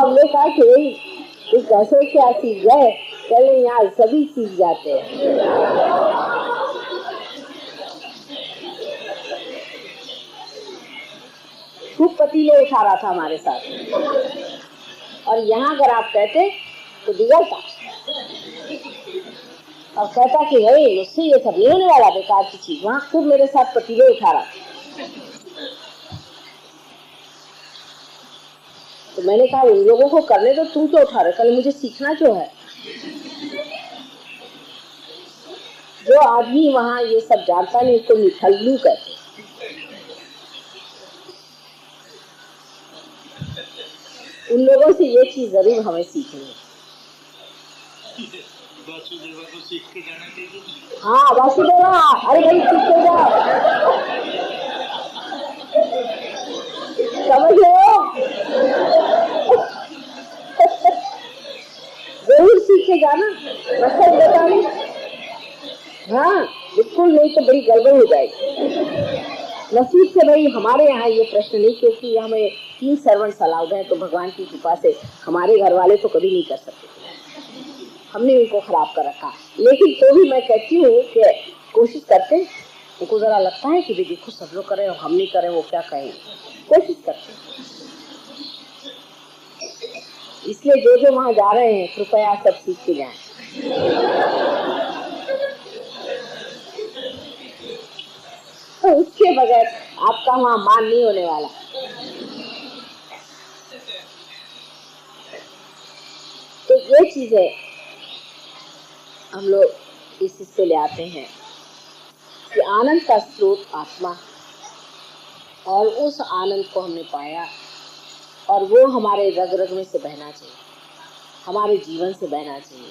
हमने कहा कि भाई तू कैसे क्या सीख गए? चले यहाँ सभी सीख जाते हैं। खूब पतीले उठा रहा था हमारे साथ, और यहाँ अगर आप कहते तो बिगड़ता और कहता कि भाई मुझसे ये सब नहीं होने वाला, बेकार की चीज। वहाँ खूब मेरे साथ पतीले उठा रहा। तो मैंने कहा उन लोगों को करने तो तुम क्यों उठा रहे? कल मुझे सीखना जो है। जो आदमी वहाँ ये सब जानता नहीं उसको निठल्लू कहते। उन लोगों से ये चीज जरूर हमें सीखनी है। वासुदेवा को सीख के जाना चाहिए। हाँ वासुदेवा, अरे भाई सीख के जाओ, समझ लो, जरूर सीख के जाना, मतलब बता नहीं। हाँ बिल्कुल, नहीं तो बड़ी गड़बड़ हो जाएगी। नसीब से भाई हमारे यहाँ ये प्रश्न नहीं, क्योंकि हमें 3 सर्वेंट्स अलाउड है, तो भगवान की कृपा से हमारे घर वाले तो कभी नहीं कर सकते, हमने उनको खराब कर रखा। लेकिन तो भी मैं कहती हूँ कि कोशिश करते, उनको जरा लगता है कि देखो सब लोग करें और हम नहीं करें, वो क्या कहें, कोशिश करते। इसलिए जो जो वहाँ जा रहे हैं कृपया सब सीख के जाएं। तो उसके बगैर आपका वहाँ मान नहीं होने वाला। तो ये चीजें हम लोग इस से ले आते हैं कि आनंद का स्रोत आत्मा, और उस आनंद को हमने पाया और वो हमारे रग रग में से बहना चाहिए, हमारे जीवन से बहना चाहिए,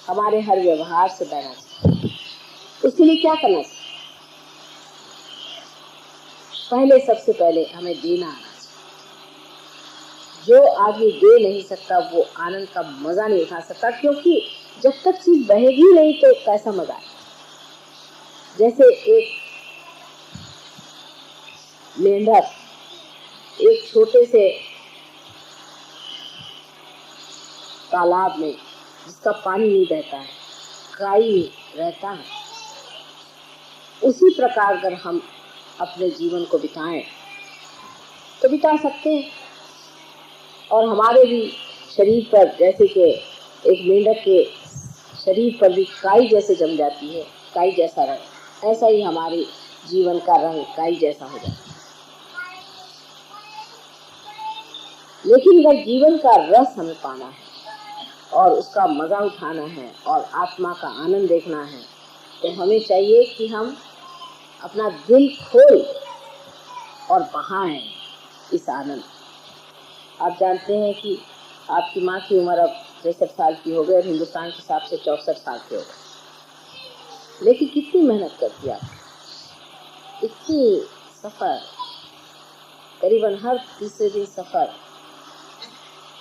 हमारे हर व्यवहार से बहना चाहिए। उसके लिए क्या करना चाहिए? पहले सबसे पहले हमें देना आना चाहिए। जो आदमी दे नहीं सकता वो आनंद का मजा नहीं उठा सकता, क्योंकि जब तक चीज बहेगी नहीं तो कैसा मजा है। जैसे एक मेंढक एक छोटे से तालाब में, जिसका पानी नहीं बहता है, काई रहता है, उसी प्रकार अगर हम अपने जीवन को बिताएं तो बिता सकते हैं। और हमारे भी शरीर पर, जैसे कि एक मेंढक के शरीर पर भी काई जैसे जम जाती है, काई जैसा रंग, ऐसा ही हमारे जीवन का रंग काई जैसा हो जाता है। लेकिन अगर जीवन का रस हमें पाना है और उसका मजा उठाना है और आत्मा का आनंद देखना है, तो हमें चाहिए कि हम अपना दिल खोल और बहाएं इस आनंद। आप जानते हैं कि आपकी माँ की उम्र अब 63 साल की हो गई और हिंदुस्तान के हिसाब से 64 साल की हो गई। लेकिन कितनी मेहनत करती आप, इतनी सफर, करीबन हर तीसरे दिन सफर,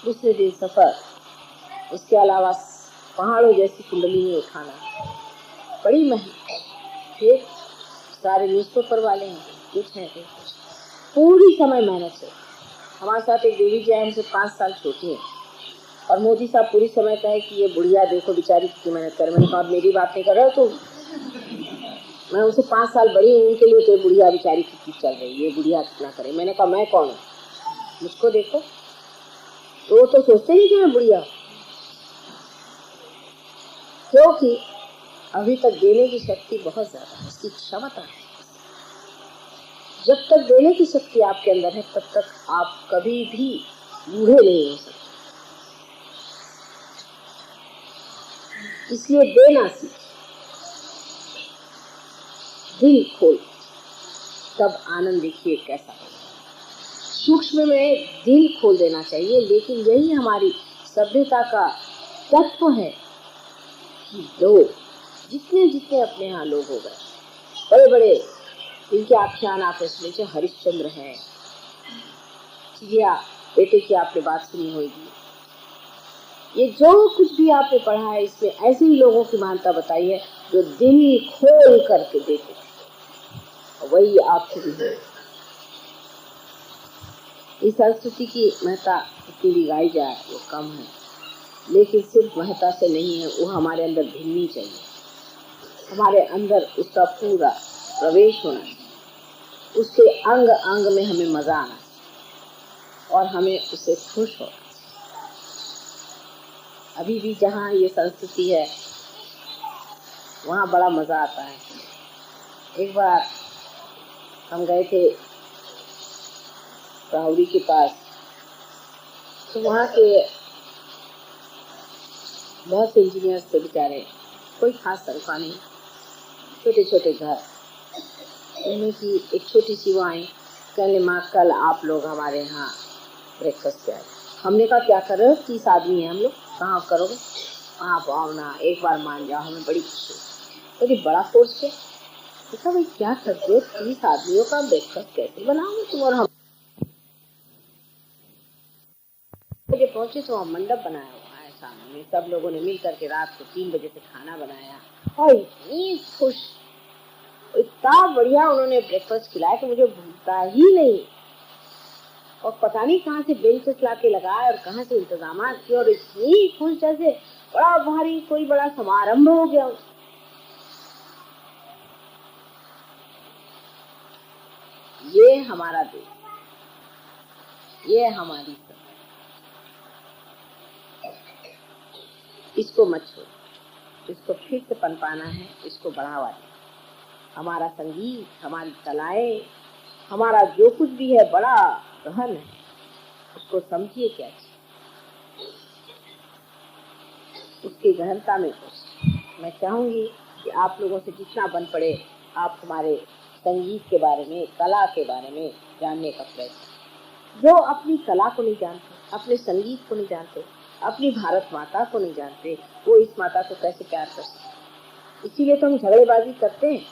दूसरे दिन सफर, उसके अलावा पहाड़ों जैसी कुंडली में उठाना, बड़ी मेहनत। फिर सारे न्यूज़पेपर वाले हैं, कुछ हैं, पूरी समय मेहनत से। हमारे साथ एक देवी जी हमसे 5 साल छोटी है, और मोदी साहब पूरी समय कहे कि ये बुढ़िया देखो बेचारी कितनी मेहनत करे। मैंने कहा मेरी बात नहीं कर रहे हो तो, मैं उनसे 5 साल बड़ी हूँ, उनके लिए तो बुढ़िया बेचारी कितनी चल रही, ये बुढ़िया कितना करे। मैंने कहा मैं कौन हूँ, मुझको देखो। तो वो तो सोचते ही कि मैं बुढ़िया, क्योंकि अभी तक देने की शक्ति बहुत ज्यादा है, उसकी क्षमता है। जब तक देने की शक्ति आपके अंदर है तब तक आप कभी भी बूढ़े नहीं हो सकते। इसलिए देना सीख, दिल खोल, तब आनंद देखिए कैसा है। सूक्ष्म में दिल खोल देना चाहिए, लेकिन यही हमारी सभ्यता का तत्व है कि लोग जितने जितने अपने यहाँ लोग हो गए, बड़े बड़े इनके आख्यान आप इसमें से हरिश्चंद्र हैं, चिड़िया बेटे की आपने बात सुनी होगी, ये जो कुछ भी आपने पढ़ा है इसमें ऐसे ही लोगों की महानता बताई है जो दिल खोल करके देते थे। वही आपसे भी है। इस संस्कृति की महत्ता जितनी भी गाई जाए वो कम है, लेकिन सिर्फ महत्ता से नहीं है, वो हमारे अंदर भिड़नी चाहिए, हमारे अंदर उसका पूरा प्रवेश होना चाहिए, उसके अंग अंग में हमें मजा आना चाहिए और हमें उससे खुश होना। अभी भी जहाँ ये संस्कृति है वहाँ बड़ा मजा आता है। एक बार हम गए थे राहुरी के पास, तो वहाँ के बहुत से इंजीनियर्स थे बेचारे, कोई खास तनख्वाह नहीं, छोटे छोटे घर, उनमें की एक छोटी सी वो आई, कहने माँ कल आप लोग हमारे यहाँ ब्रेकफास्ट पे आए। हमने कहा क्या कर रहे हो, 30 आदमी हैं हम लोग, कहाँ करोगे, आप आओ ना, एक बार मान जाओ, हमें बड़ी खुशी। तो बड़ा फोर्स है, देखा भाई क्या करते हो, 30 आदमियों का ब्रेकफास्ट कैसे बनाओगे तुम और हम। मुझे पहुंचे तो वहाँ मंडप बनाया हुआ है सामने, सब लोगों ने मिल करके रात को 3 बजे से खाना बनाया और इतनी खुश, इतना बढ़िया उन्होंने ब्रेकफास्ट खिलाया कि मुझे भूलता ही नहीं। और पता नहीं कहाँ से बेंचेस ला के लगाए और कहाँ से इंतजाम किए, और इतनी खुश जैसे बड़ा भारी कोई बड़ा समारंभ हो गया। ये हमारा देश, ये हमारी सब, इसको मत छोड़ो, इसको फिर से पनपाना है, इसको बढ़ावा दें। हमारा संगीत, हमारी कलाएं, हमारा जो कुछ भी है बड़ा गहन है, उसको समझिए क्या चीज, उसकी गहनता में कुछ। मैं चाहूंगी कि आप लोगों से जितना बन पड़े आप हमारे संगीत के बारे में, कला के बारे में जानने का प्रयत्न। जो अपनी कला को नहीं जानते, अपने संगीत को नहीं जानते, अपनी भारत माता को नहीं जानते, वो इस माता को कैसे प्यार कर सकते। इसीलिए तो हम झगड़ेबाजी करते हैं।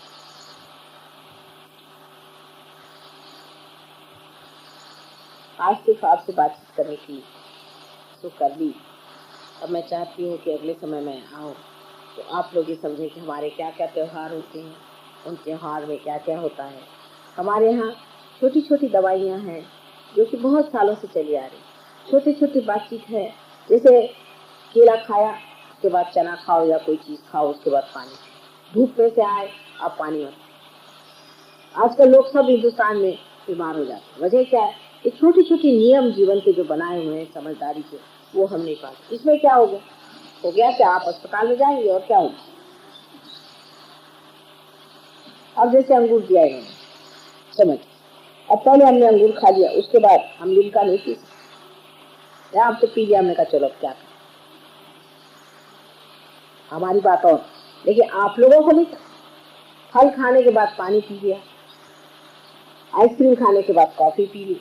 आज सिर्फ आपसे बातचीत करने की तो कर ली, अब मैं चाहती हूँ कि अगले समय में आऊँ तो आप लोग ये समझें कि हमारे क्या क्या त्यौहार होते हैं, उन त्यौहार में क्या क्या होता है। हमारे यहाँ छोटी छोटी दवाइयाँ हैं जो कि बहुत सालों से चली आ रही, छोटी छोटी बातचीत है, जैसे केला खाया उसके बाद चना खाओ या कोई चीज़ खाओ, उसके बाद पानी, धूप में से आए आप पानी मत। आजकल लोग सब हिंदुस्तान में बीमार हो जाते हैं, वजह क्या है, ये छोटी छोटी नियम जीवन के जो बनाए हुए हैं समझदारी से, वो हम नहीं पाते। इसमें क्या हो गया कि आप अस्पताल में जाएंगे और क्या होगा। अब जैसे अंगूर दिया इन्होंने, समझ, अब पहले हमने अंगूर खा लिया, उसके बाद हम लिमका नहीं पी सकते, आप तो पी लिया, हमने कहा चलो अब क्या करें, हमारी बात और। लेकिन आप लोगों को नहीं, फल खाने के बाद पानी पी लिया, आइसक्रीम खाने के बाद कॉफी पी ली,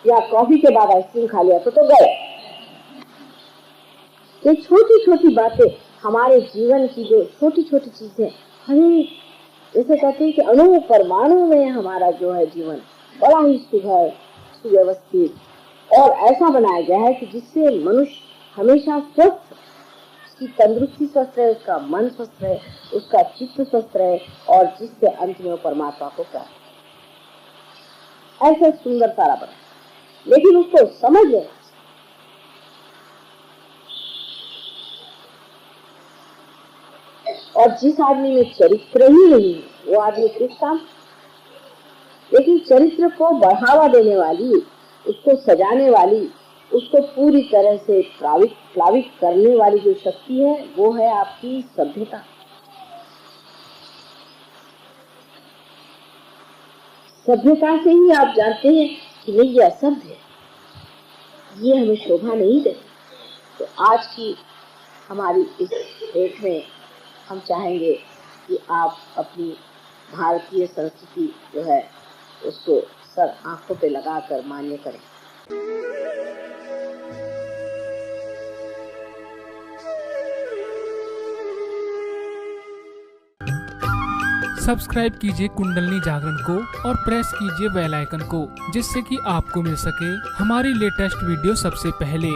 या कॉफी के बाद आइसक्रीम खा लिया तो गए। ये छोटी छोटी बातें हमारे जीवन की, जो छोटी छोटी चीजें, हमें जैसे कहते हैं कि अणु परमाणु में हमारा जो है जीवन बड़ा ही सुघर, सुव्यवस्थित और ऐसा बनाया गया है कि जिससे मनुष्य हमेशा स्वस्थ, उसकी तंदुरुस्ती स्वस्थ रहे, उसका मन स्वस्थ रहे, उसका चित्त स्वस्थ रहे, और जिससे अंत में वो परमात्मा को प्राप्त, ऐसा सुंदर सारा बना। लेकिन उसको समझ लेना, और जिस आदमी में चरित्र ही नहीं वो आदमी किस काम। लेकिन चरित्र को बढ़ावा देने वाली, उसको सजाने वाली, उसको पूरी तरह से प्लावित करने वाली जो शक्ति है वो है आपकी सभ्यता। सभ्यता से ही आप जानते हैं कि नहीं ये असभ्य है, ये हमें शोभा नहीं देती। तो आज की हमारी इस डेट में हम चाहेंगे कि आप अपनी भारतीय संस्कृति जो है उसको सर आंखों पे लगाकर मान्य करें। सब्सक्राइब कीजिए कुंडलनी जागरण को और प्रेस कीजिए बेल आइकन को, जिससे कि आपको मिल सके हमारी लेटेस्ट वीडियो सबसे पहले।